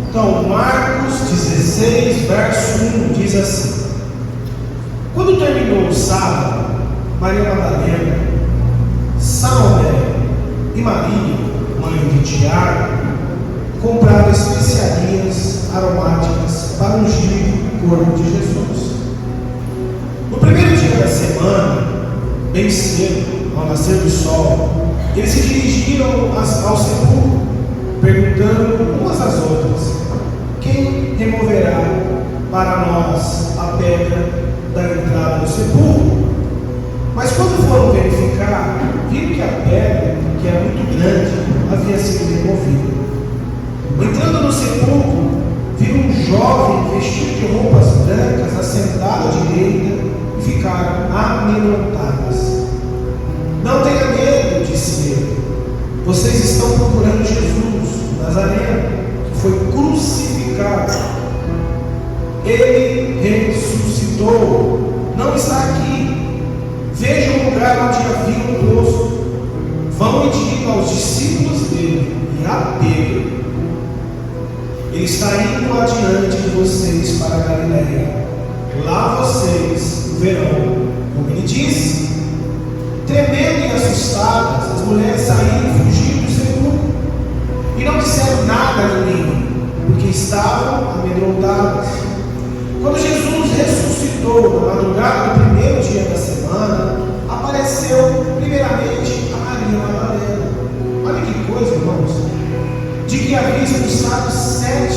Então, Marcos 16, verso 1 diz assim: quando terminou o sábado, Maria Madalena, Salomé e Maria, mãe de Tiago, compraram especiarias aromáticas para ungir o corpo de Jesus. No primeiro dia da semana, bem cedo, ao nascer do sol, eles se dirigiram ao sepulcro, perguntando umas às outras: quem removerá para nós a pedra da entrada do sepulcro? Mas quando foram verificar, viram que a pedra, que era muito grande, havia sido removida. Entrando no sepulcro, viram um jovem vestido de roupas brancas assentado à direita e ficaram amedrontadas. Não tenha medo, disse ele. Vocês estão procurando Jesus, Nazareno, que foi crucificado. Ele ressuscitou, não está aqui. Vejam o lugar onde havia posto. Vão e digam aos discípulos dele e a Pedro: ele está indo adiante de vocês para a Galiléia. Lá vocês o verão, como ele disse. Tremendo e assustadas, as mulheres saíram e fugiram do sepulcro e não disseram nada a ninguém, porque estavam amedrontadas. Quando Jesus ressuscitou na madrugada do primeiro dia da semana, apareceu primeiramente a Maria Madalena. Olha que coisa, irmãos, de que havia expulsado 7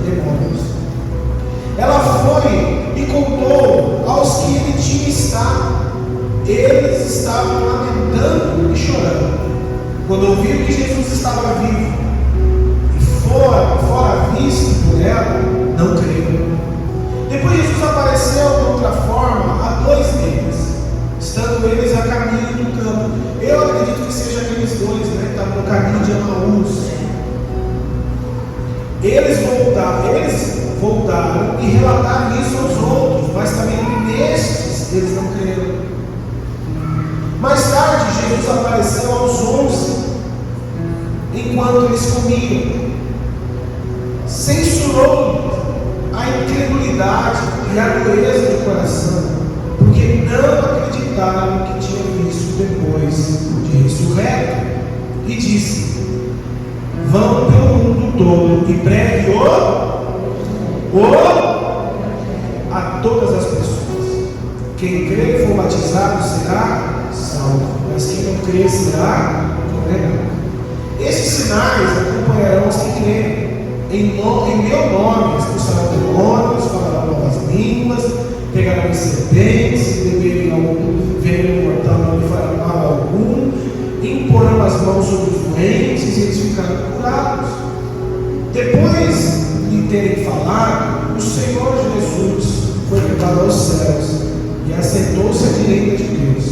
demônios. Ela foi e contou aos que ele tinha estado. Eles estavam lamentando e chorando quando ouviram que Jesus estava vivo, e fora visto por ela, não creram. Depois Jesus apareceu de outra forma a 2 deles, estando eles a caminho do campo. Eu acredito que seja aqueles 2, né, que estavam no caminho de Emaús. Eles voltaram e relataram isso aos outros, mas também nestes eles não creram. Mais tarde, Jesus apareceu aos 11, enquanto eles comiam. Censurou a incredulidade e a dureza do coração, porque não acreditaram no que tinham visto depois de ressurreto, e disse: vão pelo mundo todo e pregue a todas as pessoas. Quem crê e for batizado será salvo, mas quem não crê será condenado. Esses sinais acompanharão os que crerem. Em meu nome expulsarão demônios, falarão novas línguas, pegarão serpentes, beberem algum veneno mortal, não lhe fará mal algum, imporão as mãos sobre os doentes e eles ficarão curados. Depois de terem falado, o Senhor Jesus foi levado aos céus e assentou-se à direita de Deus.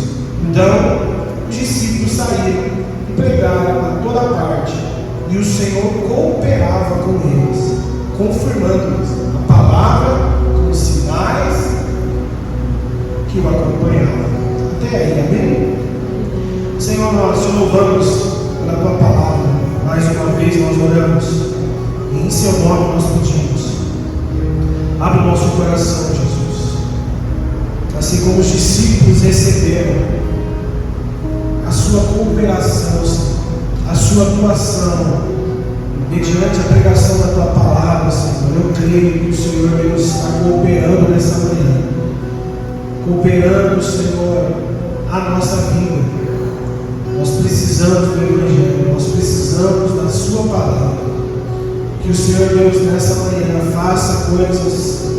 Então os discípulos saíram e pregaram a toda parte, e o Senhor cooperava com eles, confirmando-lhes a palavra com os sinais que o acompanhavam. Até aí, amém? Senhor, nós te louvamos pela tua palavra. Mais uma vez nós oramos, e em seu nome nós pedimos: abre o nosso coração, Jesus. Assim como os discípulos receberam a sua cooperação, a sua atuação, mediante a pregação da tua palavra, Senhor, eu creio que o Senhor Deus está cooperando nessa manhã, cooperando, Senhor, a nossa vida. Nós precisamos do Evangelho, nós precisamos da sua palavra. Que o Senhor Deus nessa manhã faça coisas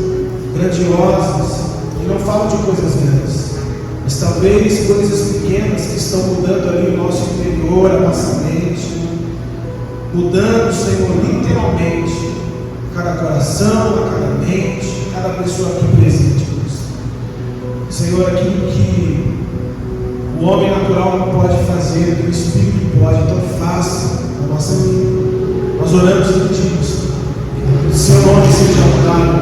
grandiosas, e não falo de coisas grandes, mas talvez coisas pequenas que estão mudando ali o nosso interior, a nossa mente, mudando, Senhor, literalmente cada coração, a cada mente, cada pessoa aqui presente, Deus. Senhor, aquilo que o homem natural não pode fazer, que o Espírito pode, então faça na nossa vida. Nós oramos e pedimos que o seu nome seja honrado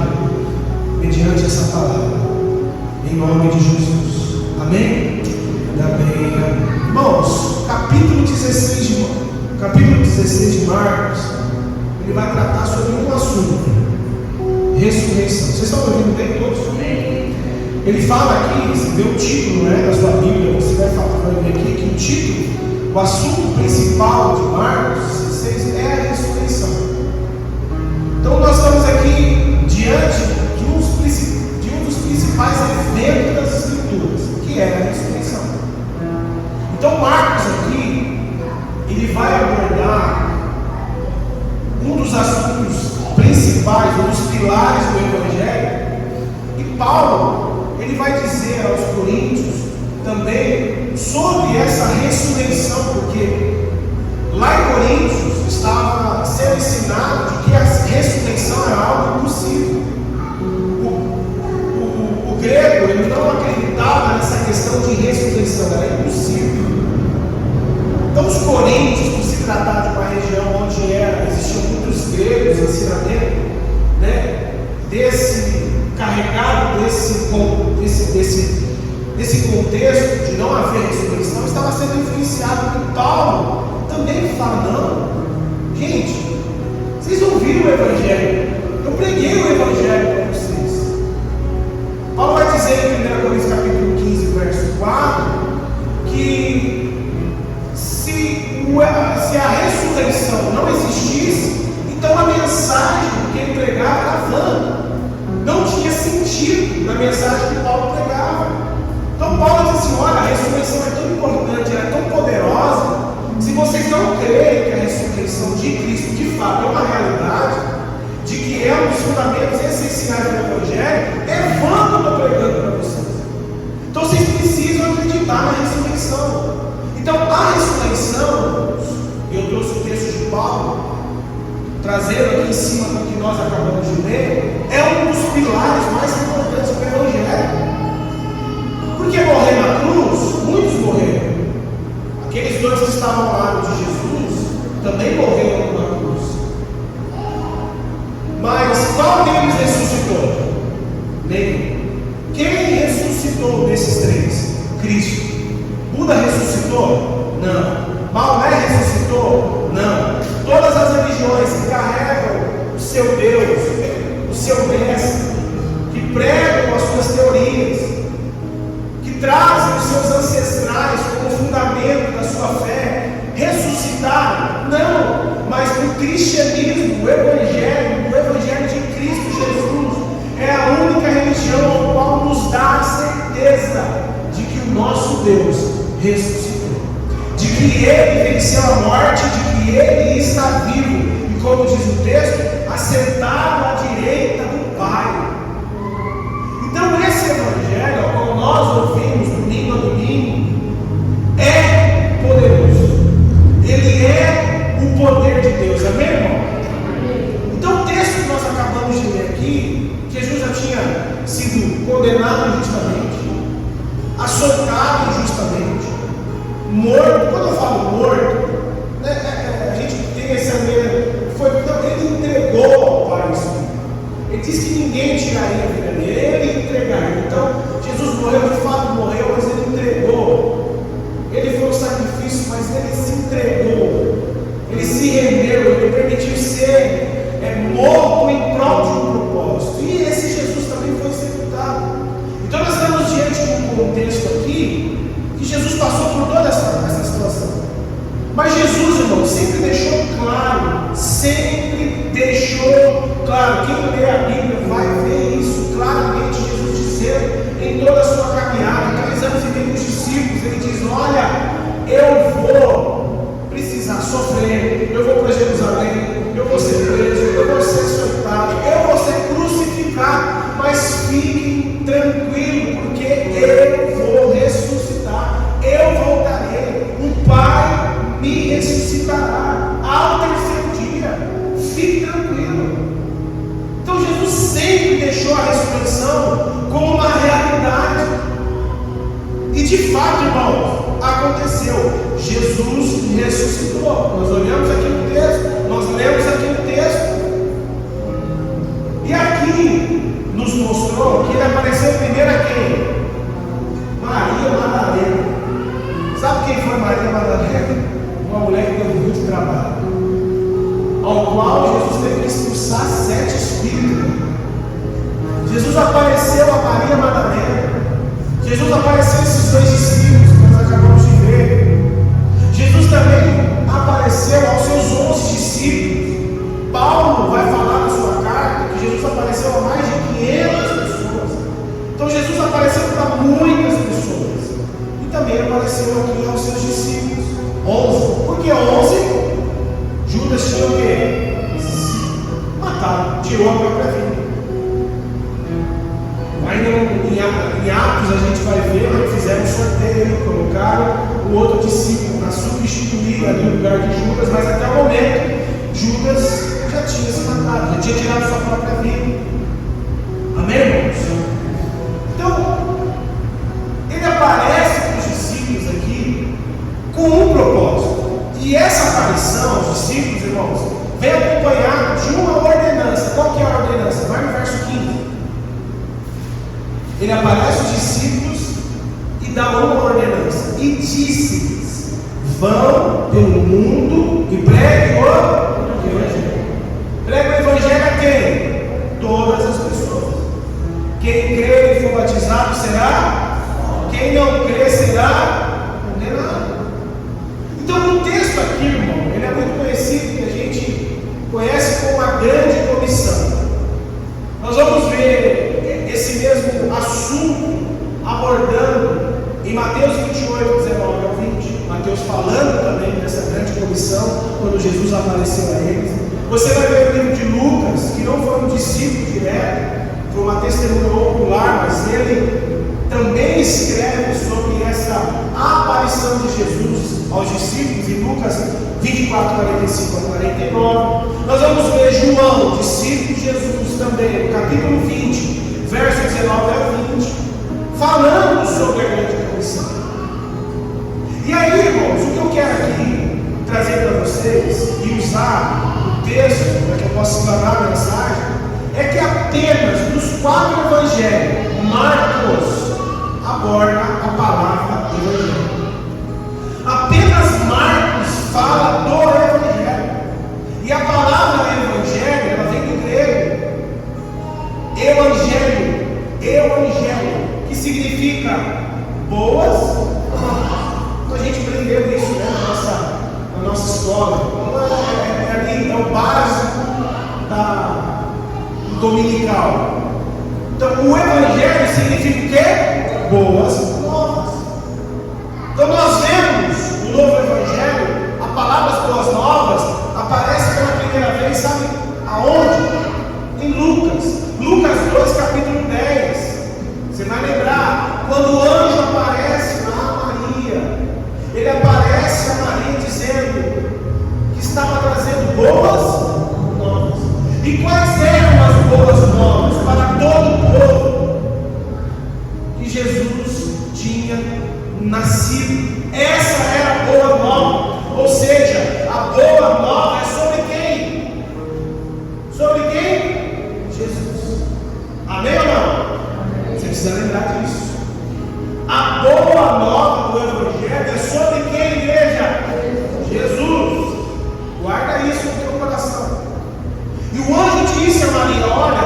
mediante essa palavra, em nome de Jesus. Amém? Amém. Irmãos, capítulo 16 de Marcos ele vai tratar sobre um assunto: ressurreição. Vocês estão ouvindo bem todos? Ele fala aqui, você vê o título, né, da sua Bíblia, você vai ver aqui que o título, o assunto principal de Marcos 16 é a ressurreição. Então nós estamos aqui diante de um dos principais eventos das Escrituras, que é a ressurreição. Então Marcos aqui, ele vai abordar um dos assuntos principais, um dos pilares do Evangelho, e Paulo, ele vai dizer aos coríntios também sobre essa ressurreição, porque lá em Coríntios estava sendo ensinado de que a ressurreição era algo impossível. O grego, ele não acreditava nessa questão de ressurreição, era impossível. Então os coríntios, por se tratar de uma região onde existiam muitos gregos ensinamento, né, carregado desse contexto de não haver ressurreição, estava sendo influenciado por Paulo. Também fala: não, gente, vocês ouviram o Evangelho, eu preguei o Evangelho para vocês. Paulo vai dizer em 1 Coríntios capítulo 15, verso 4, que se a ressurreição não existisse, então a mensagem que ele pregava era vã. Não tinha sentido na mensagem que Paulo pregava. Então Paulo diz assim: olha, a ressurreição é tão importante, ela é tão poderosa. Se vocês não creem que a ressurreição de Cristo de fato é uma realidade, de que é um dos fundamentos essenciais do Evangelho, é vã que eu estou pregando para vocês. Então vocês precisam acreditar na ressurreição. Então a ressurreição, eu trouxe o texto de Paulo, trazendo aqui em cima do que nós acabamos de ler, é um dos pilares mais importantes do Evangelho. Porque morrer na cruz, muitos morreram. Aqueles dois que estavam ao lado de Jesus também morreram na cruz. Mas qual deles ressuscitou? Nenhum. Quem ressuscitou desses três? Cristo. Buda ressuscitou? Não. Maomé ressuscitou? Não. Todas as religiões que carregam o seu Deus, o seu mestre, que pregam as suas teorias, que trazem os seus ancestrais como fundamento da sua fé, ressuscitaram? Não. Mas o cristianismo, o evangelho de Cristo Jesus, é a única religião a qual nos dá a certeza de que o nosso Deus ressuscitou, de que Ele venceu a morte, de que Ele está vivo, e como diz o texto, assentado à direita do Pai. Então esse Evangelho, ao qual nós ouvimos domingo a domingo, é poderoso. Ele é o poder de Deus, amém, irmão? Então o texto que nós acabamos de ler aqui, Jesus já tinha sido condenado injustamente, açoitado injustamente, morto. Quando eu falo morto, né, a gente tem essa ideia, ele entregou ao Pai isso. Ele disse que ninguém tiraria a vida dele, ele entregaria. Então Jesus morreu, de fato morreu, mas ele entregou. Ele foi um sacrifício, mas ele se entregou, ele se rendeu, ele permitiu ser morto em prol de um propósito. E esse Jesus também foi sepultado. Então nós estamos diante de um contexto aqui que Jesus passou por toda essa situação. Mas Jesus, irmão, sempre deixou claro, quem lê a Bíblia vai ver isso claramente, Jesus dizendo em toda a sua caminhada, aqueles anos e meio com os discípulos, ele diz: olha, eu vou precisar sofrer, eu vou para Jerusalém, eu vou ser preso, eu vou ser açoitado, eu vou ser crucificado, mas fiquem tranquilos, porque eu vou ressuscitar, eu voltarei, o Pai me ressuscitará ao terceiro dia. Fique tranquilo. Então Jesus sempre deixou a ressurreição como uma realidade. E de fato, irmãos, aconteceu. Jesus ressuscitou. Nós olhamos aqui no texto, nós lemos aqui no texto. E aqui nos mostrou que ele apareceu primeiro a quem? Maria Madalena. Sabe quem foi Maria Madalena? Uma mulher que deu muito trabalho. ao qual Jesus teve que expulsar 7 espíritos. Jesus apareceu a Maria Madalena. Jesus apareceu a esses 2 discípulos que nós acabamos de ver. Jesus também apareceu aos seus 11 discípulos. Paulo vai falar na sua carta que Jesus apareceu a mais de 500 pessoas. Então Jesus apareceu para muitas pessoas. E também apareceu aqui aos seus discípulos. 11. Por que 11? Judas tinha o quê? Matado, tirou a própria vida. Ainda em Atos a gente vai ver que fizeram um sorteio, colocaram o outro discípulo para substituir ali o lugar de Judas, mas até o momento Judas já tinha se matado, já tinha tirado sua própria vida. Amém, irmãos? Então, ele aparece para os discípulos aqui com um propósito. E essa aparição aos discípulos, irmãos, vem acompanhada de uma ordenança. Qual que é a ordenança? Vai no verso 15. Ele aparece aos discípulos e dá uma ordenança. E disse-lhes: vão pelo mundo e preguem o Evangelho. Pregue o Evangelho a quem? Todas as pessoas. Quem crer e for batizado será. Quem não crer será condenado. Então, no texto aqui, irmão, ele é muito conhecido, que a gente conhece como a grande comissão. Nós vamos ver esse mesmo assunto abordando em Mateus 28, 19 ao 20. Mateus falando também dessa grande comissão, quando Jesus apareceu a eles. Você vai ver o livro de Lucas, que não foi um discípulo direto, foi uma testemunha ocular, mas ele também escreve sobre essa aparição de Jesus aos discípulos em Lucas 24, 45 a 49. Nós vamos ver João, discípulo de Jesus, também, no capítulo 20, verso 19 a 20, falando sobre a grande comissão. E aí, irmãos, o que eu quero aqui trazer para vocês e usar o texto para que eu possa explanar a mensagem é que apenas nos 4 evangelhos, Marcos aborda a palavra evangelho. Apenas Marcos fala do evangelho. E a palavra evangelho, ela vem do grego evangelho, que significa boas novas. Então a gente aprendeu isso, né, na nossa escola. É o básico do dominical. Então o evangelho significa o quê? Boas novas. Então nós vemos no novo evangelho, a palavra boas novas aparece pela primeira vez, sabe aonde? Em Lucas 2, capítulo 10. Você vai lembrar, quando o anjo aparece a Maria, ele aparece a Maria dizendo que estava trazendo boas novas. E quais eram as boas novas para todo o povo? Que Jesus tinha nascido. Essa era a boa nova. Ou seja, a boa nova é sobre quem? Sobre quem? Jesus. Amém ou não? Você precisa lembrar disso. A boa nova do Evangelho é sobre quem, igreja? Jesus. Guarda isso no teu coração. E o anjo disse a Maria: olha,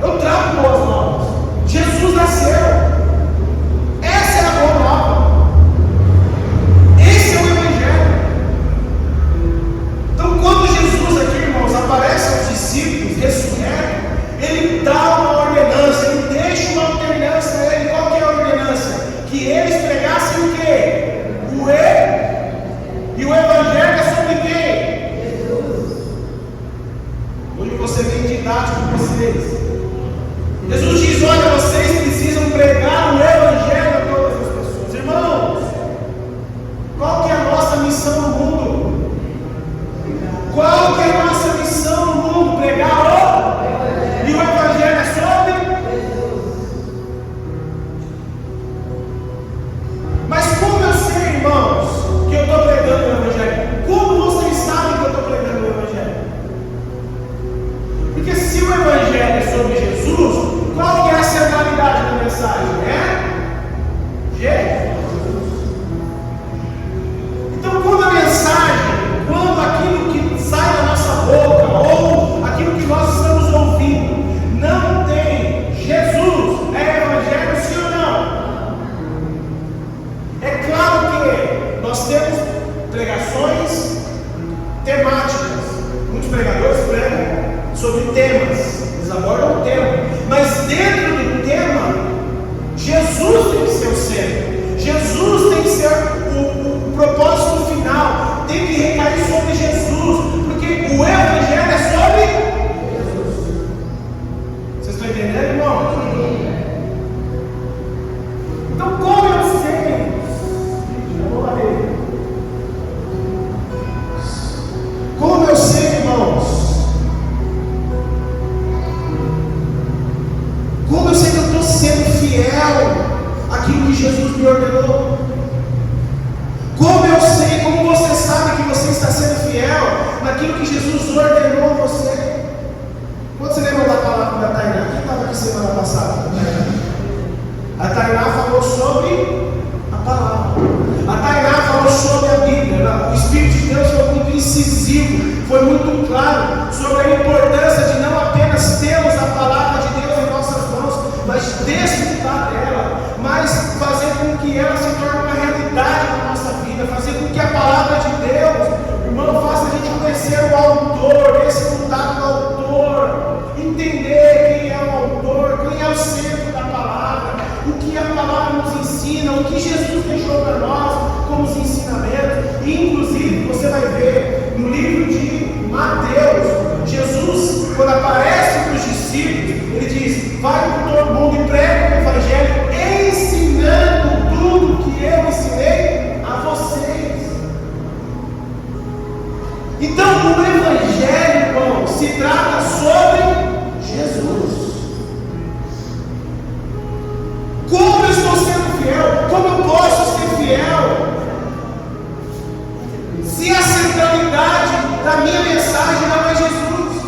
eu trago boas novas. Jesus nasceu. Essa é a boa nova. Esse é o Evangelho. Então, quando Jesus aqui, irmãos, aparece aos discípulos ressurreto, ele dá uma ordenança, ele deixa uma ordenança a ele. Qual que é a ordenança? Que eles pregassem o quê? E o Evangelho é sobre quem? Jesus. Hoje você vem didático com vocês. temáticas. Muitos pregadores pregam sobre temas, eles abordam o tema, mas dentro do tema, Jesus tem que ser o centro. Jesus tem que ser o propósito final, tem que recair sobre Jesus, porque o Evangelho é sobre Jesus. Vocês estão entendendo, irmão? Então, como eu sei? Como eu sei, irmãos? Como eu sei que eu estou sendo fiel àquilo que Jesus me ordenou? Como eu sei, como você sabe que você está sendo fiel naquilo que Jesus ordenou a você? Quando você lembra da palavra da Tainá? Quem estava aqui semana passada? A Tainá falou sobre a palavra. A Tainá falou sobre a Bíblia. O Espírito de Deus foi muito incisivo, foi muito claro sobre a importância de não apenas termos a palavra de Deus em nossas mãos, mas desfrutar dela, mas fazer com que ela se torne uma realidade na nossa vida, fazer com que a palavra de Deus, irmão, faça a gente conhecer o autor, desfrutar do autor, entender quem é o autor, quem é o centro da palavra, o que a palavra nos ensina, o que Jesus deixou para nós como os ensinamentos. E inclusive você vai ver no livro de Mateus, Jesus, quando aparece para os discípulos, ele diz: vai por todo mundo e prega o Evangelho, ensinando tudo que eu ensinei a vocês. Então o Evangelho, irmão, se trata sobre Jesus. Como eu estou sendo fiel? Como eu posso ser fiel? Se a centralidade da minha mensagem não é Jesus.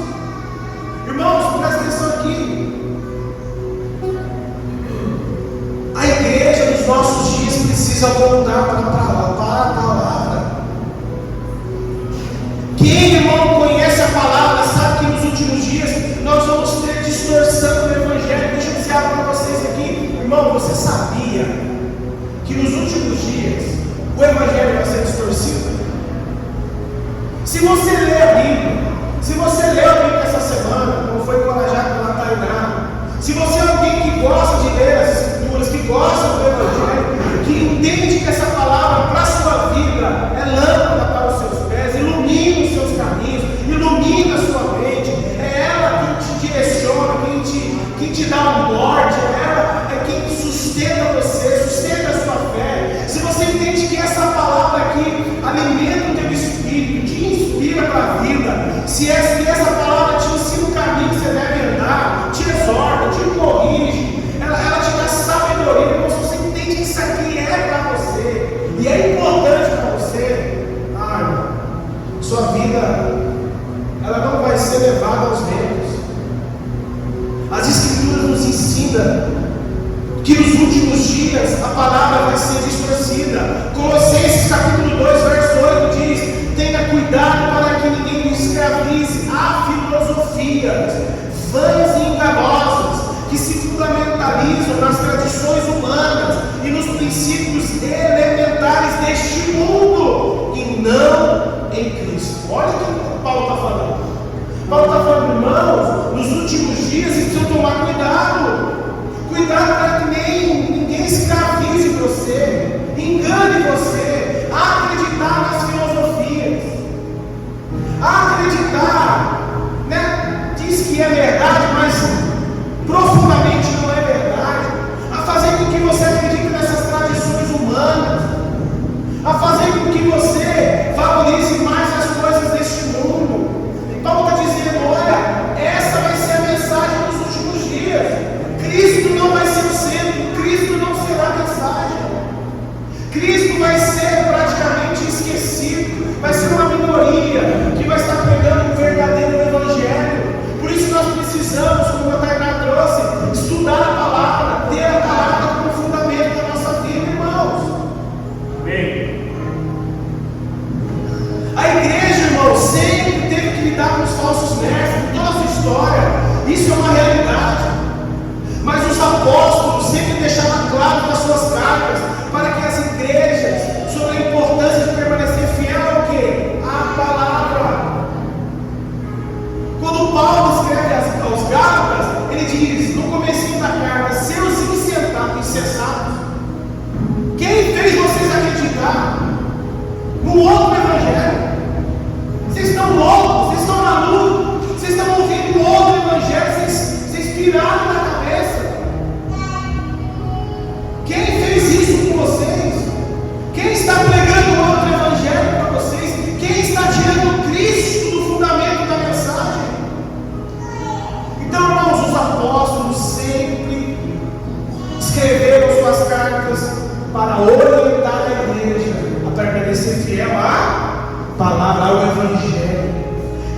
Irmãos, presta atenção aqui. A igreja dos nossos dias precisa voltar para a palavra. Quem, irmão, conhece a palavra sabe que nos últimos dias nós vamos ter distorção do Evangelho. Deixa eu dizer algo para vocês aqui. Irmão, você sabia que nos últimos dias o Evangelho vai ser distorcido? Se você lê a Bíblia essa semana, como foi encorajado pela Tainá, se você é alguém que gosta de ler as Escrituras, que gosta do Evangelho, que entende que essa palavra para a sua vida é lâmpada para os seus pés, ilumina os seus caminhos, ilumina a sua mente, é ela quem te direciona, quem te dá um norte, ela é quem sustenta você, sustenta a sua fé. Se você entende que essa palavra aqui alimenta o teu espírito, te inspira para a vida, se essa palavra te ensina o caminho que você deve andar, te exorta, te corrige, ela te dá sabedoria, então se você entende que isso aqui é para você, e é importante para você, sua vida, ela não vai ser levada aos ventos. As Escrituras nos ensinam que nos últimos dias a palavra vai ser distorcida. Colossenses capítulo 2, verso 8 diz: tenha cuidado para que ninguém nos escravize a filosofias vãs e enganosas, que se fundamentalizam nas tradições humanas e nos princípios elementares deste mundo, e não em Cristo. Olha o que Paulo está falando. Paulo está falando, irmãos, nos últimos dias vocês precisam tomar cuidado. Cuidado para que ninguém escravize você, engane você, a acreditar nas filosofias, a acreditar, né? Diz que é verdade, mas profundamente não é verdade, a fazer com que você acredite nessas tradições humanas, a fazer com que você valorize mais as coisas deste mundo. E Paulo está dizendo: olha, essa vai ser a mensagem dos últimos dias. Cristo não vai ser o centro, Cristo não será a mensagem. Cristo vai ser praticamente esquecido, vai ser uma minoria que vai estar pregando o verdadeiro Evangelho. Por isso nós precisamos, como a Tainá trouxe, estudar a palavra, ter a palavra como fundamento da nossa vida, irmãos. Amém. A igreja, irmão, sempre teve que lidar com os falsos mestres, em toda a sua história. Isso é uma realidade. Mas os apóstolos sempre deixavam claro nas suas cartas para que as igrejas, sobre a importância de permanecer fiel ao quê? À palavra.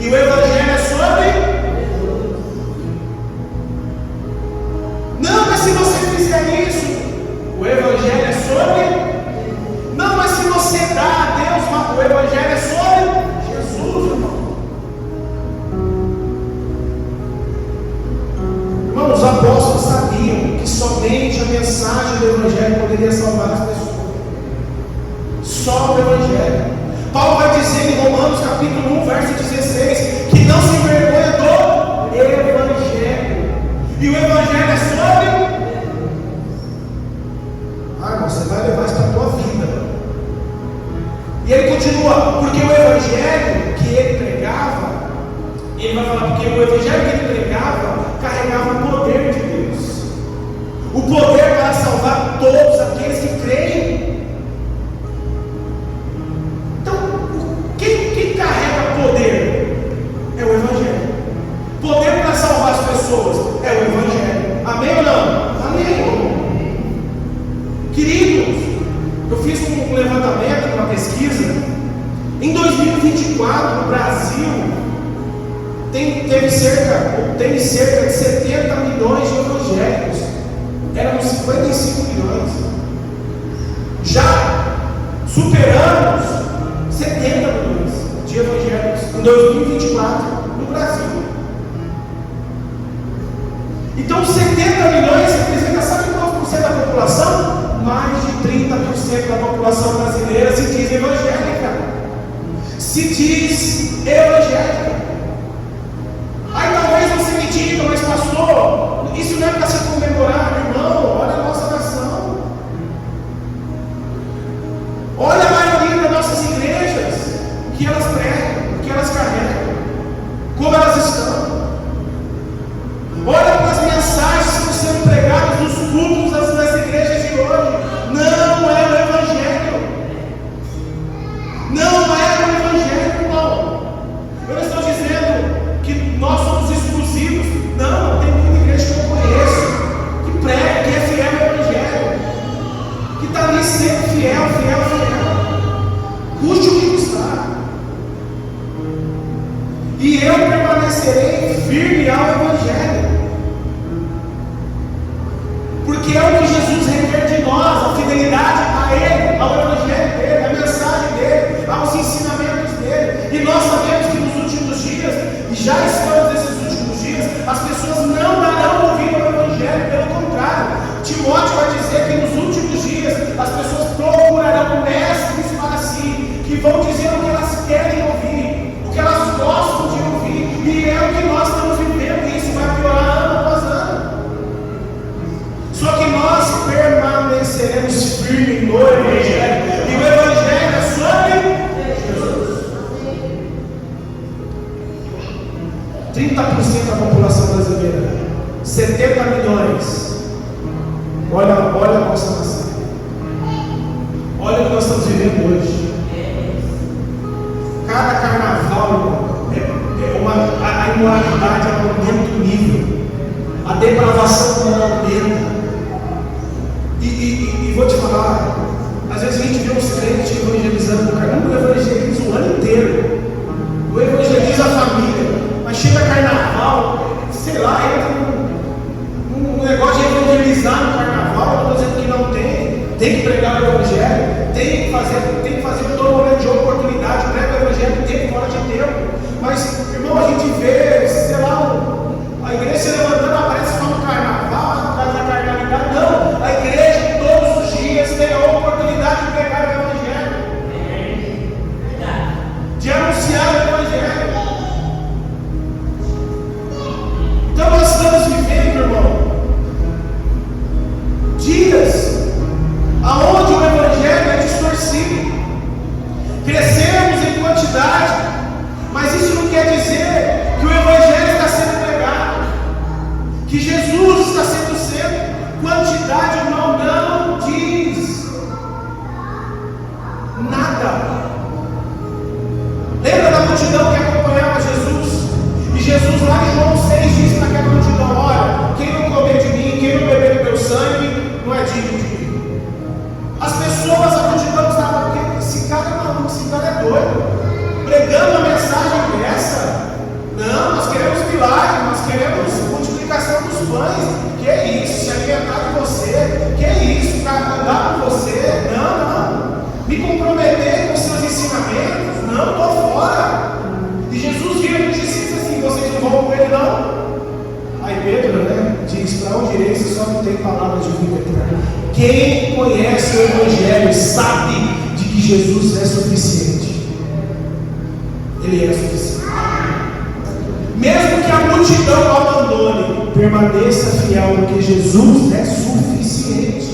E o Evangelho é sobre? Não, mas se você fizer isso, o Evangelho é sobre? Não, mas se você dá a Deus, o Evangelho é sobre Jesus, irmão. Irmão, os apóstolos sabiam que somente a mensagem do Evangelho poderia salvar as pessoas. Só o Evangelho. Paulo vai dizer em Romanos capítulo 1, verso 16, que não se envergonha do Evangelho. E o Evangelho é sobre? Irmão, você vai levar isso para a tua vida. E ele continua, porque o Evangelho que ele pregava, ele vai falar, porque o Evangelho que ele pregava carregava o poder de Deus. O poder para salvar todos aqueles que creem. Então, quem carrega poder? É o Evangelho. Poder para salvar as pessoas é o Evangelho. Amém ou não? Amém. Queridos, eu fiz um levantamento, uma pesquisa. Em 2024, no Brasil, tem cerca de 70 milhões de evangélicos. Éramos 55 milhões. Já superamos 70 milhões de evangélicos em 2024 no Brasil. Então 70 milhões representa, sabe quanto por cento da população? Mais de 30% da população brasileira se diz evangélica. Se diz evangélica. Aí talvez você me diga, mas pastor, isso não é para se comemorar, irmão. Olha a nossa nação. Olha a maioria das nossas igrejas, o que elas pregam, o que elas carregam, como elas estão. Olha para as mensagens que estão sendo pregadas nos cultos das igrejas de hoje. Não é o Evangelho. Não é o Evangelho, irmão. Eu não estou dizendo que nós somos exclusivos. Não, tem muita igreja que eu conheço, que prega, que é fiel ao Evangelho, que está ali sendo fiel. Custe o que custar. E eu permanecerei firme ao Evangelho. Porque é o que Jesus requer de nós, a fidelidade a Ele, ao Evangelho dele, a mensagem dele, aos ensinamentos dele. E nós sabemos que nos últimos dias, e já estamos nesses últimos dias, as pessoas não darão ouvido ao Evangelho, pelo contrário. Timóteo vai dizer que nos últimos dias as pessoas procurarão mestres para si, que vão dizer o que elas querem ouvir, o que elas gostam de ouvir, e é o que nós estamos vivendo, e isso vai piorar ano após ano. Só que nós permaneceremos firmes no Evangelho, e o Evangelho é sobre Jesus. 30% da população brasileira, 70 milhões. Olha a nossa nação. Olha o que nós estamos vivendo hoje. Cada carnaval, a imoralidade aumenta o nível, a depravação aumenta. E vou te falar, às vezes a gente vê uns crentes evangelizando o carnaval, não evangeliza o ano inteiro, não evangeliza a família, mas chega carnaval, sei lá, entra um negócio de evangelizar no carnaval. Eu não estou dizendo que não tem que pregar o Evangelho, tem que fazer todo momento de oportunidade, prega o Evangelho tempo fora de tempo. Mas, irmão, a gente vê, sei lá, a igreja se levantando, aparece só no carnaval, por causa da carnalidade. Não, a igreja todos os dias tem a oportunidade de pregar o Evangelho, de anunciar o Evangelho. Então nós estamos vivendo, irmão, dias aonde o Evangelho é distorcido. Crescemos em quantidade, mas isso não quer dizer que o Evangelho está sendo pregado, que Jesus está sendo. Quantidade, irmão, não diz nada. Lembra da multidão que acompanhava Jesus? E Jesus lá em João 6 disse para aquela multidão: olha, quem não comer de mim, quem não beber do meu sangue, não é digno de mim. As pessoas, a multidão estava, esse cara é maluco, esse cara é doido, pregando a mensagem dessa. fora. E Jesus vira para os discípulos assim: vocês não vão com ele, não? Aí Pedro, diz: para onde irei se só não tem palavras de vida eterna? Quem conhece o Evangelho sabe de que Jesus é suficiente. Ele é suficiente. Mesmo que a multidão o abandone, permaneça fiel, porque Jesus é suficiente.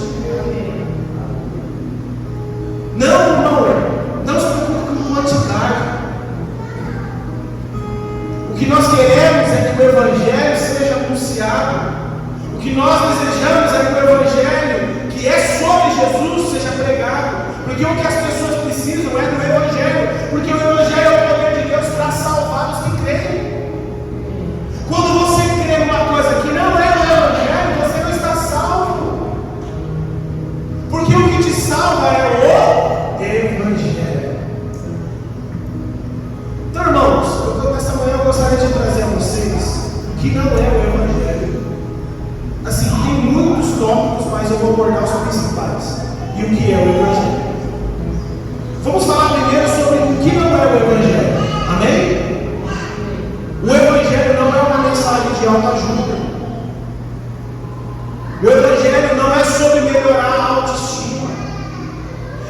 Não se preocupe com quantidade. O que nós queremos é que o Evangelho seja anunciado. O que nós desejamos é que o Evangelho, que é sobre Jesus, seja pregado. Porque o que as pessoas precisam é do Evangelho. Porque o Evangelho é o poder de Deus para salvar os que creem. Quando você crê numa coisa que não é o Evangelho, você não está salvo. Porque o que te salva é o Evangelho. Então, irmãos, essa manhã eu gostaria de trazer a vocês que não é o Evangelho. Assim, tem muitos tópicos, mas eu vou abordar os principais. E o que é o Evangelho? Vamos falar primeiro sobre o que não é o Evangelho. Amém? O Evangelho não é uma mensagem de autoajuda. O Evangelho não é sobre melhorar a autoestima,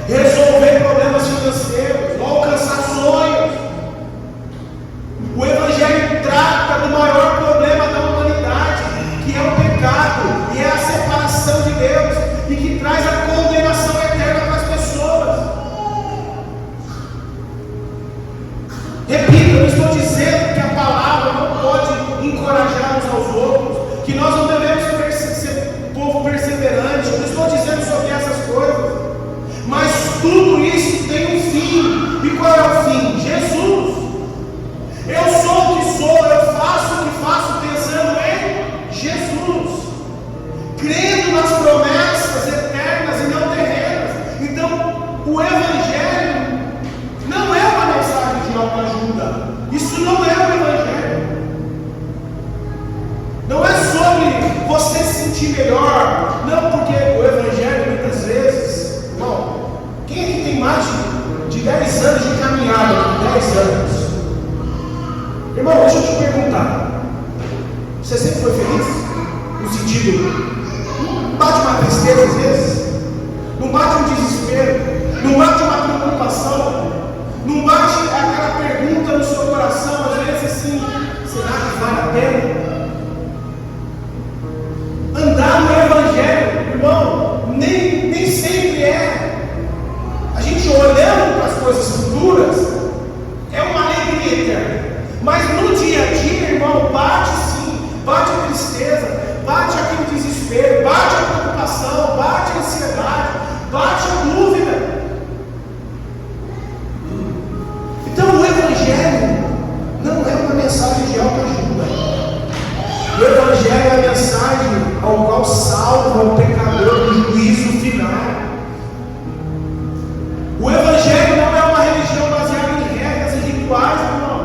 resolver problemas financeiros, alcançar sonhos. O Evangelho trata do maior problema da humanidade, que é o pecado, e é a separação de Deus, e que traz a condenação eterna para as pessoas. Repita, eu não estou dizendo que a palavra não pode encorajar uns aos outros, que nós não devemos ser povo perseverante. Eu não estou dizendo sobre essas coisas, mas tudo isso tem um fim. E qual é o fim? Jesus. Eu sou o que sou, eu faço o que faço pensando em Jesus, crendo nas promessas eternas e não terrenas. Então, o Evangelho não é uma mensagem de autoajuda. Isso não é o Evangelho. Não é sobre você se sentir melhor. Não, porque o Evangelho muitas vezes, não. Quem aqui tem mais de 10 anos de caminhada? 10 anos. Irmão, deixa eu te perguntar. Você sempre foi feliz? No sentido, não bate uma tristeza às vezes? Não bate um desespero? Não bate uma preocupação? Não bate aquela pergunta no seu coração, às vezes assim: será que vale a pena? Andar no Evangelho, irmão, nem sempre é. A gente olhando para as coisas futuras, é uma alegria eterna. Mas no dia a dia, irmão, bate sim, bate a tristeza, bate aquele desespero, bate a preocupação, bate a ansiedade, bate a dúvida. Então o Evangelho não é uma mensagem de autoajuda. O Evangelho é a mensagem ao qual salva o pecador do juízo final. O Evangelho não é uma religião baseada em regras e rituais, irmão.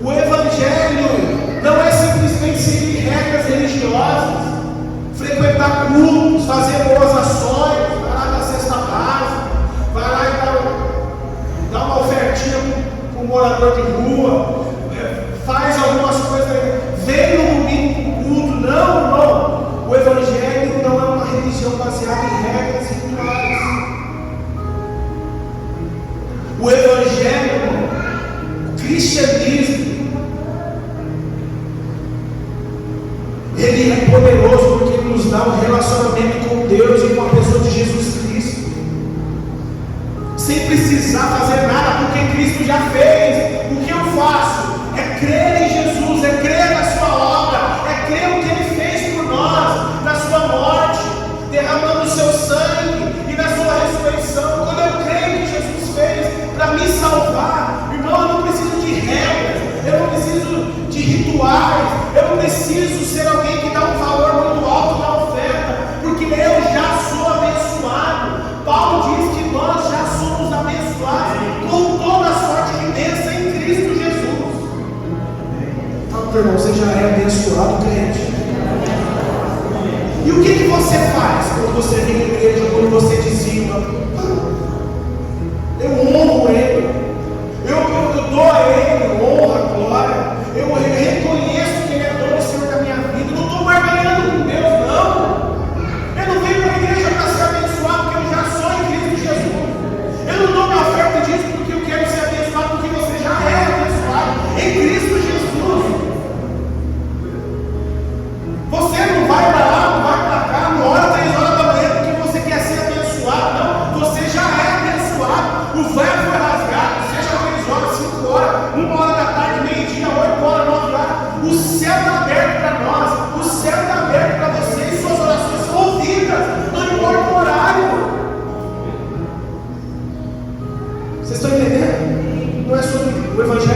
O Evangelho não é simplesmente seguir regras religiosas, frequentar cultos, fazer boas ações, vai lá na cesta básica, vai lá e dá uma ofertinha para um morador de rua, faz algumas coisas, vem no domingo para o culto. Não, irmão. O Evangelho não é uma religião baseada em regras e rituais. O Evangelho, o cristianismo, ele é poderoso porque ele nos dá um relacionamento com Deus e com a pessoa de Jesus Cristo, sem precisar fazer nada, porque Cristo já fez. O que eu faço é crer em Jesus, é crer na sua obra, é crer no que Ele fez por nós, na sua morte, derramando o seu sangue e na sua ressurreição. Quando eu creio no que Jesus fez para me salvar, irmão, eu não preciso de regras, eu não preciso de rituais, eu não preciso ser alguém que dá um valor muito alto na oferta, porque eu já sou abençoado. Paulo diz que nós já somos abençoados com toda a sorte imensa em Cristo Jesus. Então, irmão, você já é abençoado crente. E o que você faz quando você vem à igreja, quando você dizima? Eu honro Ele. Eu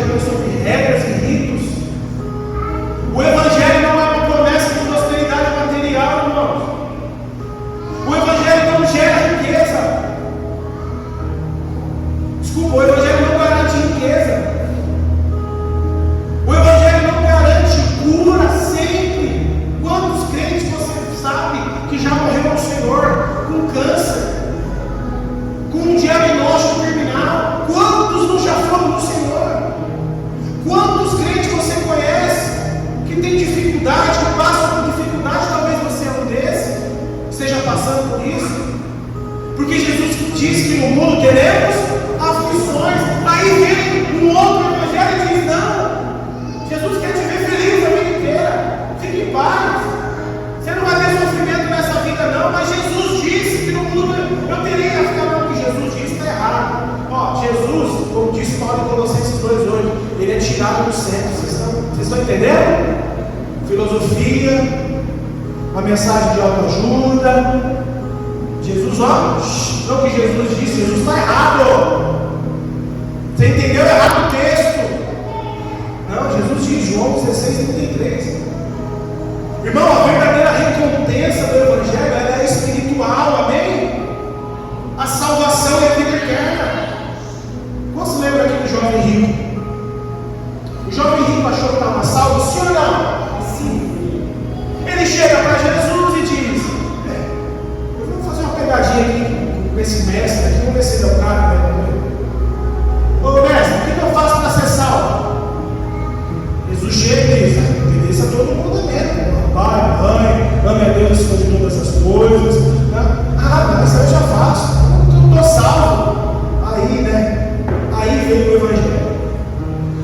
não é sobre regras e ritos. O Evangelho não é uma promessa de prosperidade material, irmãos. O Evangelho não gera riqueza. Desculpa, o Evangelho não garante riqueza. O Evangelho não garante cura sempre. Quantos crentes você sabe que já morreu no Senhor com câncer, com um diagnóstico terminal? Quantos não já foram no Senhor? Quantos crentes você conhece que tem dificuldade, que passam por dificuldade? Talvez você é um desses, esteja passando por isso. Porque Jesus diz que no mundo teremos aflições. Aí vem um outro evangelho e diz: não, Jesus quer te ver feliz a vida inteira, fique em paz, você não vai ter sofrimento nessa vida não. Mas Jesus disse que no mundo eu teria que ficar. Não, o que Jesus disse está errado. Ó, Jesus, como disse Paulo em Colossenses 2:8, ele é tirado do centro. Vocês estão entendendo? Filosofia, uma mensagem de autoajuda. Jesus, ó, não, o que Jesus disse, Jesus está errado. Você entendeu errado o texto? Não, Jesus diz, João 16:33. Irmão, a verdadeira recompensa do Evangelho, ela é espiritual, amém? A salvação é a vida eterna. Quantos se lembram aqui do jovem rico? O jovem rico achou que estava salvo, sim ou não? Sim. Ele chega para Jesus e diz: eu vou fazer uma pegadinha aqui com esse mestre aqui, vamos ver se ele é o cara, né? Ô mestre, o que eu faço para ser salvo? Jesus chega e diz: obedeça a todo mundo mesmo. Pai, mãe, ame a Deus acima de todas as coisas. Ah, mas isso eu já faço, eu estou salvo. Aí, né? Aí veio o Evangelho.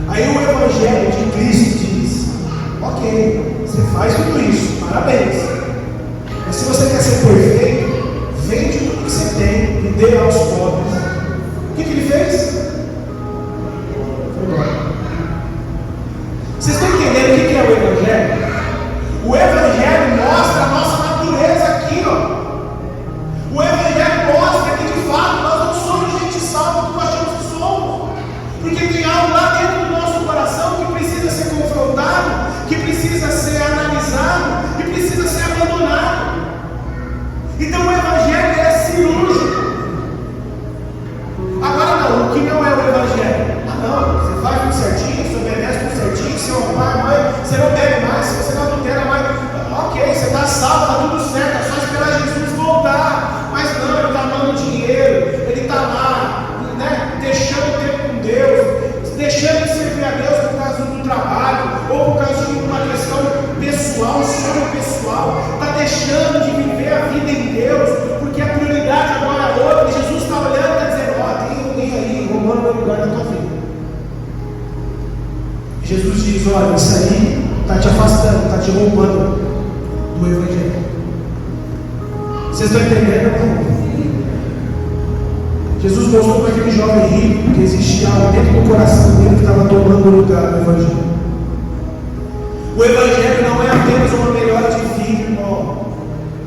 Aí o Evangelho de Cristo diz: ok, você faz tudo isso, parabéns. Mas se você quer ser perfeito, vende tudo que você tem e dê aos pobres. O que ele fez? Foi embora. Vocês estão entendendo o que é o Evangelho? O Evangelho mostra a nossa natureza aqui, ó. O Evangelho mostra que de fato nós não somos gente salva como achamos que somos. Porque tem algo lá dentro do nosso coração que precisa ser confrontado, que precisa ser analisado, que precisa ser abandonado. Então o Evangelho é cirúrgico. Agora não, o que não é o Evangelho? Ah não, você faz tudo certinho, você obedece tudo certinho, você é um pai, mãe, você não bebe mais, você não adultera mais. Ok, você está salvo, está tudo certo, é só esperar Jesus voltar. Mas não, ele está dando dinheiro, ele está lá, né, deixando o tempo com Deus, deixando de servir a Deus por causa do trabalho, ou por causa de uma questão pessoal, um sonho pessoal, está deixando de viver a vida em Deus, porque a prioridade agora é outra. E Jesus está olhando e está dizendo: ó, tem alguém aí roubando o meu lugar na tua vida. E Jesus diz: olha, isso aí está te afastando, está te roubando do Evangelho. Vocês estão entendendo? Jesus mostrou para aquele jovem rico que existia algo dentro do coração dele que estava tomando o lugar do Evangelho. O Evangelho não é apenas uma melhora de vida, irmão.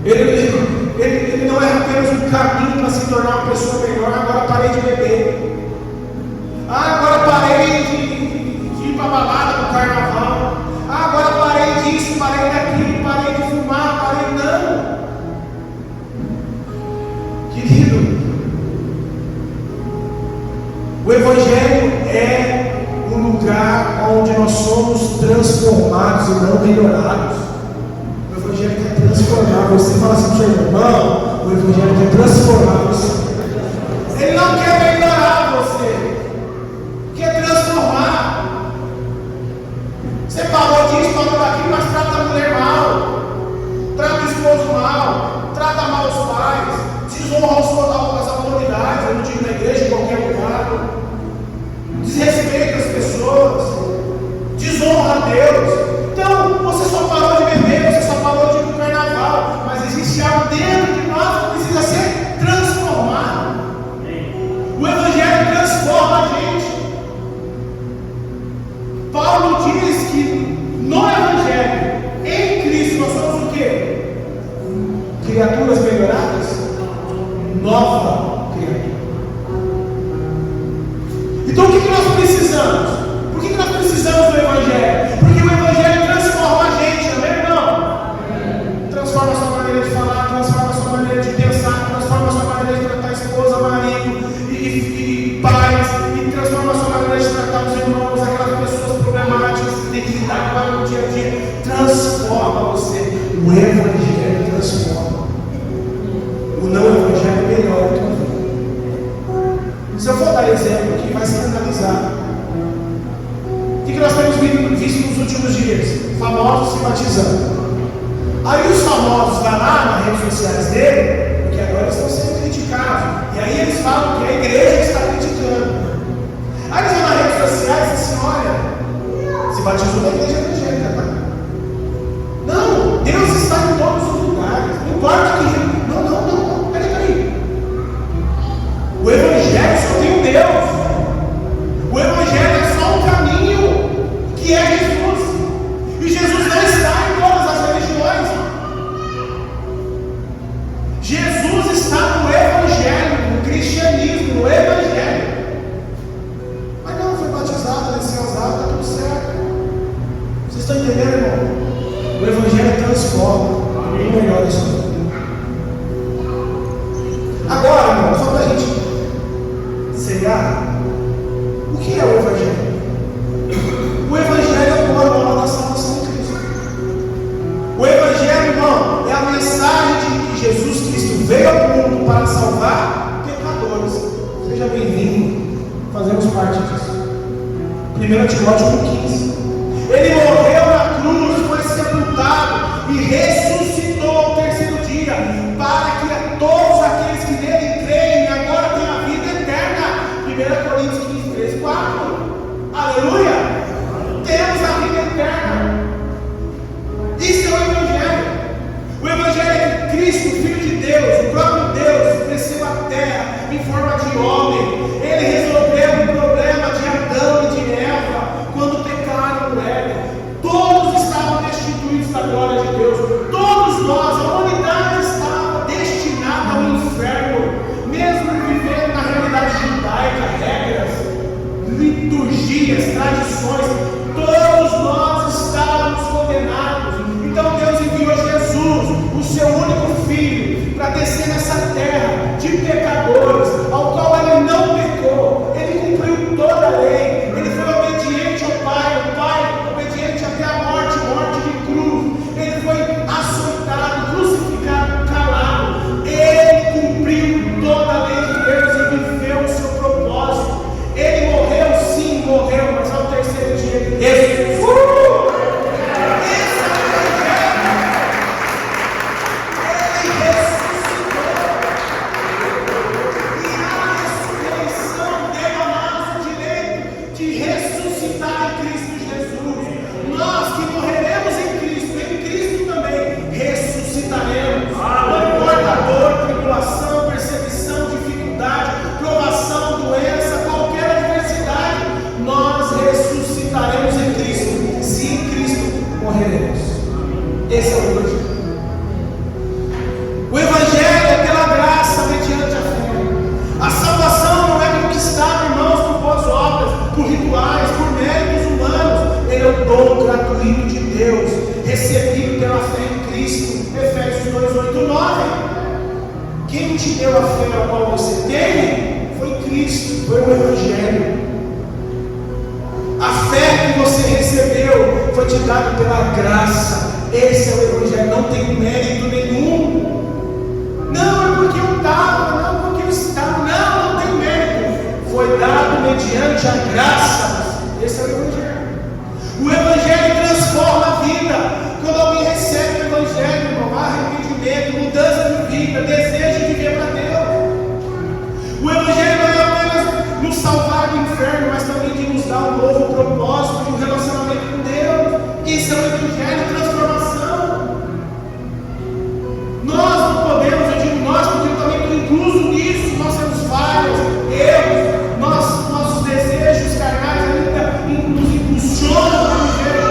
Ele não é apenas um caminho para se tornar uma pessoa melhor. Agora parei de beber. Agora parei de ir para a balada do carnaval. Agora parei disso, parei daquilo, parei de fumar, parei. Não. Querido, o Evangelho é um lugar onde nós somos transformados e não melhorados. O Evangelho quer transformar você. Fala assim para o seu irmão: o Evangelho quer transformar você. Ele não quer melhorar você, quer transformar. Você falou disso, falou daquilo, mas trata a mulher mal, trata o esposo mal, trata mal os pais, desonra as autoridades, eu não digo na igreja, em qualquer lugar, desrespeita as pessoas, desonra a Deus. Então você só parou de beber, você só parou de ir no carnaval, mas existe algo dentro de nós que precisa ser transformado. O Evangelho transforma a gente. Paulo diz que no Evangelho, em Cristo, nós somos o quê? Criaturas melhoradas? Nova criatura. Então o que nós precisamos? Por que O Evangelho transforma. O não Evangelho melhora a tua vida. Se eu for dar exemplo aqui, vai se analisar. O que nós temos visto nos últimos dias? Famosos se batizando. Aí os famosos vão lá nas redes sociais dele, porque agora estão sendo criticados. E aí eles falam que a igreja está criticando. Aí eles vão nas redes sociais e dizem, olha, se batizou na igreja evangélica, tá? Não, Deus está em todos os lugares. Não importa que... Não, peraí. O Evangelho só tem um Deus. O Evangelho é só um caminho, que é Jesus. E Jesus não está em todas as religiões. Jesus está no Evangelho, no cristianismo, no Evangelho. Mas não, foi batizado, desceu as águas, está tudo certo. Vocês estão entendendo, irmão? O Evangelho transforma, e melhora isso. Agora, irmão, só para a gente cegar, o que é o Evangelho? O Evangelho é o modo da salvação de Cristo. O Evangelho, irmão, é a mensagem de que Jesus Cristo veio ao mundo para salvar pecadores. Seja bem-vindo, fazemos parte disso. 1 Timóteo 1,15. Ele morreu na cruz, foi sepultado e ressuscitou ao terceiro dia, para que todos aqueles que nele creem agora tenham a vida eterna. 1 Coríntios 15, 13, 4. Aleluia! Temos a vida eterna. Isso é o Evangelho. O Evangelho é que Cristo, Filho de Deus, o próprio Deus, desceu à terra em forma de homem. Ele resolveu o problema de Adão e de Eva quando pecaram no Éden. Todos estavam destituídos da glória de Deus. Todos nós, a humanidade estava destinada ao inferno, mesmo vivendo na realidade judaica, regras, liturgias, tradições. Todos nós estávamos condenados. Então Deus enviou Jesus, o seu único filho, para descer nessa terra de pecadores, ao qual ele não pecou. Ele cumpriu toda a lei. Ele foi obediente ao Pai, o Pai obediente até a morte, morte de cruz. Ele foi açoitado, crucificado, calado. Ele cumpriu toda a lei de Deus e viveu o seu propósito. Ele morreu, sim, morreu, mas ao terceiro dia ele ressuscitou. Esse é o Evangelho. O Evangelho é pela graça mediante a fé. A salvação não é conquistada, irmãos, por boas obras, por rituais, por méritos humanos. Ele é o dom gratuito de Deus, recebido pela fé em Cristo. Efésios 2, 8, 9. Quem te deu a fé a qual você tem foi Cristo, foi o Evangelho. A fé que você recebeu foi te dada pela graça. Esse é o Evangelho, não tem mérito nenhum. Não é porque eu estava, não porque eu estava, não tem mérito. Foi dado mediante a graça. Esse é o Evangelho. O Evangelho transforma a vida. Quando alguém recebe o Evangelho, irmão, arrependimento, mudança de vida, desejo de viver para Deus. O Evangelho não é apenas nos salvar do inferno, mas também de nos dar um novo propósito de um relacionamento com Deus. Isso é o Evangelho, transformação. Nós não podemos, eu digo nós, porque eu também estou incluso nisso. Nós temos falhas, erros, nossos desejos carnais ainda nos impulsionam a viver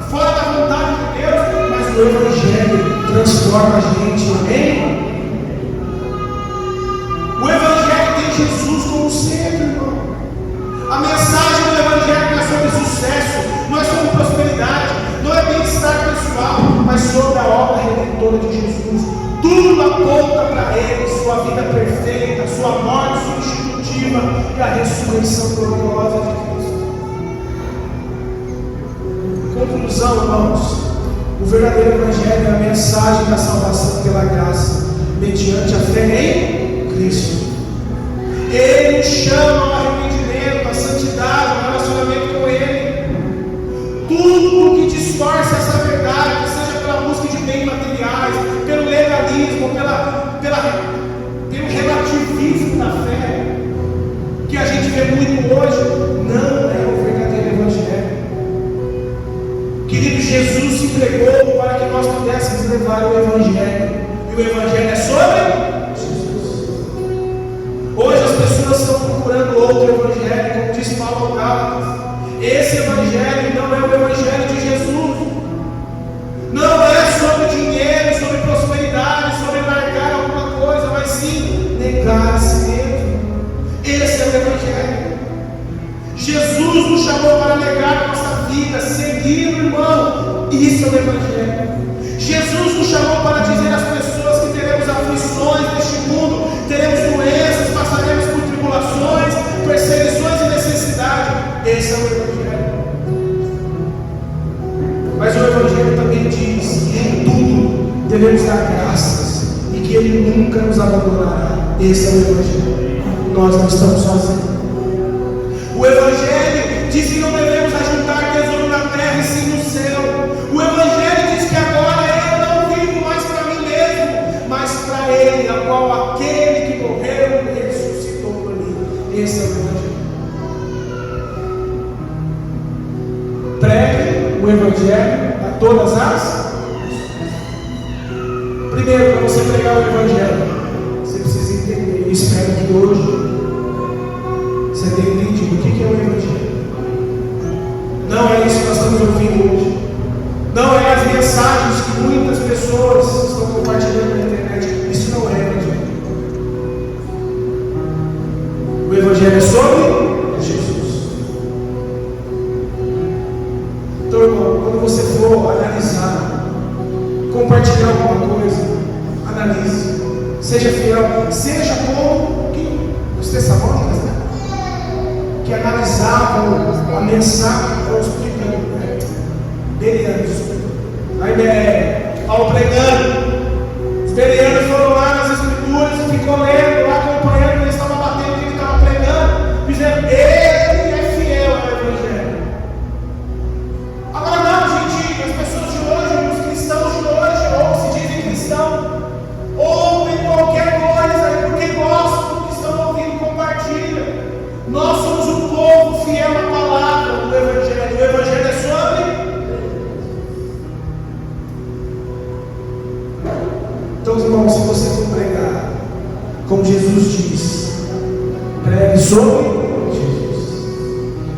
fora da vontade de Deus, mas o Evangelho transforma a gente, amém? O Evangelho tem Jesus como centro, irmão. A mensagem do Evangelho não é sobre sucesso, não é sobre prosperidade, não é bem-estar pessoal, mas sobre a obra redentora de Jesus. Tudo aponta para Ele, sua vida perfeita, sua morte substitutiva e a ressurreição gloriosa de Cristo. Conclusão, irmãos, o verdadeiro Evangelho é a mensagem da salvação pela graça, mediante a fé em Cristo. Ele nos chama ao arrependimento, à santidade, ao relacionamento com Ele. Tudo que distorce essa verdade, seja pela busca de bens materiais, pelo legalismo, pelo relativismo da fé, que a gente vê muito hoje, não é o verdadeiro Evangelho. Querido, Jesus se entregou para que nós pudéssemos levar o Evangelho, e o Evangelho é sobre Jesus. Hoje as pessoas estão procurando outro Evangelho, como diz Paulo aos Gálatas. Esse Evangelho não é o Evangelho de Jesus, não é sobre dinheiro, sobre prosperidade, sobre marcar alguma coisa, mas sim negar a si mesmo. Esse é o Evangelho. Jesus nos chamou para negar a nossa vida, seguir o irmão. Isso é o Evangelho. Jesus nos chamou para dizer às pessoas que teremos aflições neste mundo, teremos doenças, passaremos por tribulações, perseguições e necessidade. Esse é o Evangelho. Mas o Evangelho também diz que em tudo devemos dar graças e que Ele nunca nos abandonará. Esse é o Evangelho. Nós não estamos sozinhos. O Evangelho diz que não devemos ajuntar tesouro na terra e sim no céu. O Evangelho diz que agora eu não vivo mais para mim mesmo, mas para Ele, a qual aquele que morreu ressuscitou por mim. Esse é o Evangelho. Pregue o Evangelho a todas as. Primeiro, para você pregar o Evangelho, você precisa entender. Eu espero que hoje você tenha entendido o que é o Evangelho. Não é isso que nós estamos ouvindo hoje. Não é as mensagens que muitas pessoas estão compartilhando na internet. Isso não é Evangelho. O Evangelho é sobre Jesus. Então, irmão, quando você for analisar, compartilhar alguma coisa, analise. Seja fiel. Seja como os tessalônicos, né? Que analisavam a mensagem que estão explicando. Bereanos, Paulo pregando. Os bereanos foram lá nas Escrituras e ficou lendo, lá acompanhando, eles estavam batendo o que ele estava pregando, dizendo: ele é fiel ao Evangelho. Agora não, gente, as pessoas de hoje, os cristãos de hoje, ou se dizem cristãos, ouvem qualquer coisa porque gostam do que estão ouvindo, compartilham. Nós somos um povo fiel à palavra do Evangelho. O Evangelho é sobre. Então, irmãos, se você for pregar, como Jesus diz, pregue sobre Jesus.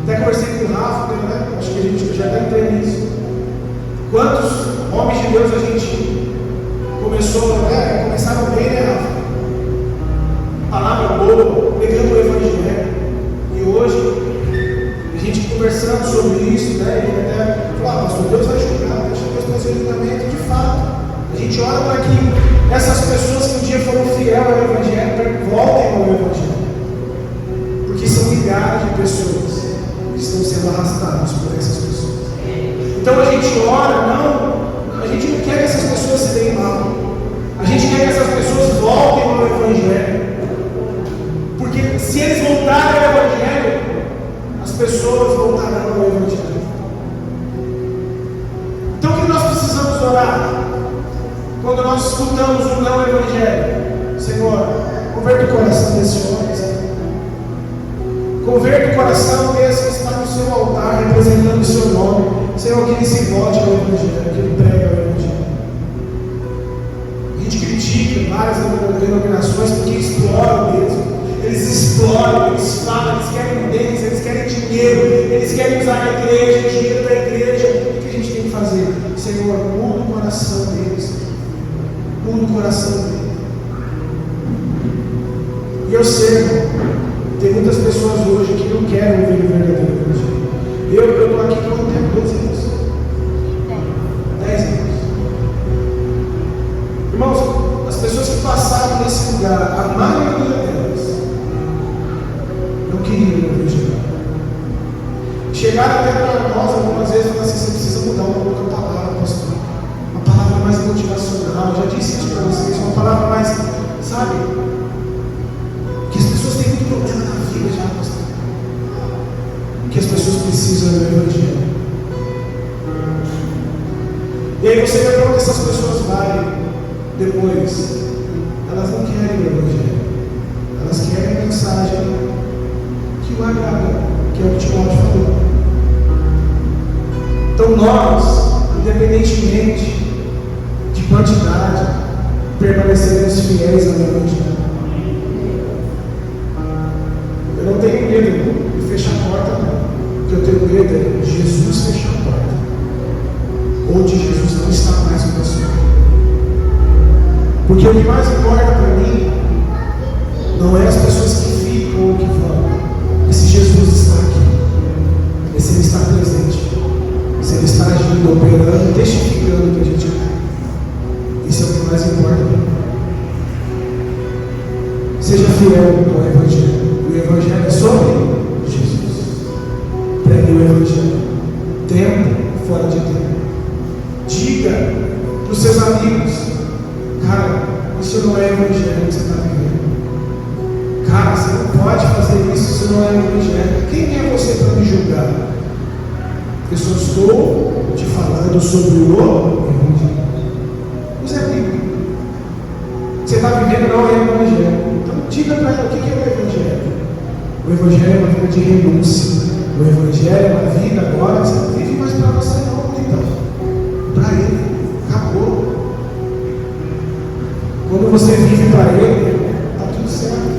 Até conversei com o Rafa, né? Acho que a gente já deve ter nisso. Quantos homens de Deus a gente começaram bem, né, Rafa? Palavra boa, pregando o Evangelho. E hoje, a gente conversando sobre isso, né? E até falou: pastor, Deus vai julgar, deixa Deus trazer o julgamento. De fato, a gente ora para que essas pessoas que um dia foram fiéis ao Evangelho voltem ao Evangelho. Porque são milhares de pessoas que estão sendo arrastadas por essas pessoas. Então a gente ora, a gente não quer que essas pessoas se deem mal. A gente quer que essas pessoas voltem ao Evangelho. Porque se eles voltarem ao Evangelho, as pessoas voltarão ao Evangelho. Então o que nós precisamos orar? Quando nós escutamos o não Evangelho: Senhor, converta o coração desse homem, Senhor. Converta o coração desse que está no seu altar, representando o seu nome. Senhor, que ele se volte ao Evangelho, que ele pregue ao Evangelho. A gente critica várias denominações porque exploram mesmo. Eles exploram, eles falam, eles querem bens, eles querem dinheiro, eles querem usar a igreja, o dinheiro da igreja. O que a gente tem que fazer? Senhor, muda o coração deles. Muda o coração dele. E eu sei, tem muitas pessoas hoje que não querem ouvir o verdadeiro Evangelho. Eu estou aqui quanto tempo? 12 anos. 10 anos. Irmãos, as pessoas que passaram nesse lugar, a maioria delas não queriam o Evangelho. Chegaram até para nós algumas vezes e falaram assim: você precisa mudar um pouco a palavra, pastor. emocional. Eu já disse isso para vocês, uma palavra mais, sabe? Que as pessoas têm muito problema na vida já, pastor. Que as pessoas precisam do Evangelho. E aí você vê para onde essas pessoas vão depois. Elas não querem o Evangelho. Elas querem a mensagem que o agrada, que é o que Timóteo falou. Então nós, independentemente de quantidade, permaneceremos fiéis ao Evangelho. Eu não tenho medo de fechar a porta, não. O que eu tenho medo é de Jesus fechar a porta, ou de Jesus não estar mais com você. Porque o que mais importa para mim não é as pessoas que ficam ou que vão, é se Jesus está aqui, é se Ele está presente, se Ele está agindo, operando, testificando o que a gente quer. Isso é o que mais importa para mim. Seja fiel ao Evangelho. O Evangelho é sobre Jesus. Pregue o Evangelho. Tempo fora de tempo. Diga para os seus amigos: cara, isso não é Evangelho que você está vivendo. Cara, você não pode fazer isso, isso não é Evangelho. Quem é você para me julgar? Eu só estou te falando sobre o Evangelho. Isso é Bíblia. Você está vivendo não é Evangelho. Então diga para ele o que é o Evangelho. O Evangelho é uma vida de renúncia. O Evangelho é uma vida agora que você não vive mais para você não, então. Para Ele. Acabou. Quando você vive para Ele, está tudo certo.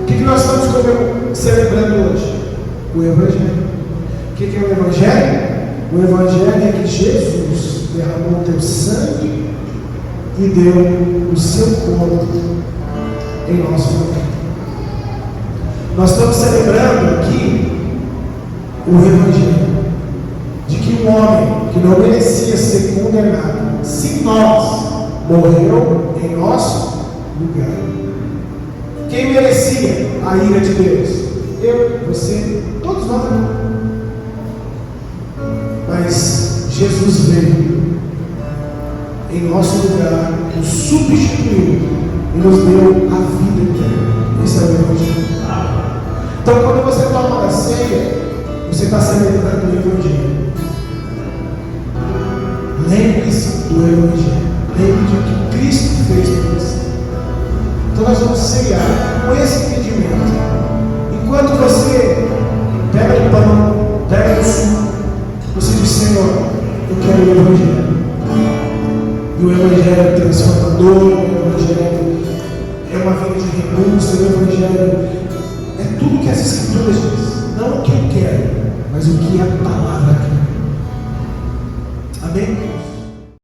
O que nós estamos celebrando hoje? O Evangelho. O que é o Evangelho? O Evangelho é que Jesus derramou o teu sangue e deu o seu corpo em nosso lugar. Nós estamos celebrando aqui o Evangelho de que um homem que não merecia ser condenado, se nós, morreu em nosso lugar. Quem merecia a ira de Deus? Eu, você, todos nós. Mas Jesus veio em nosso lugar, nos substituiu e nos deu a vida eterna. Esse é o Evangelho. Então, quando você toma a ceia, você está celebrando o Evangelho. Lembre-se do Evangelho. Lembre-se do que Cristo fez por você. Então, nós vamos ceiar com esse entendimento. Enquanto você pega o pão, pega o suco, você diz: Senhor, eu quero o Evangelho. E o Evangelho é transformador, o Evangelho é uma vida de renúncia, o Evangelho é tudo que as Escrituras dizem. Não o que eu quero, mas o que a palavra quer. Amém?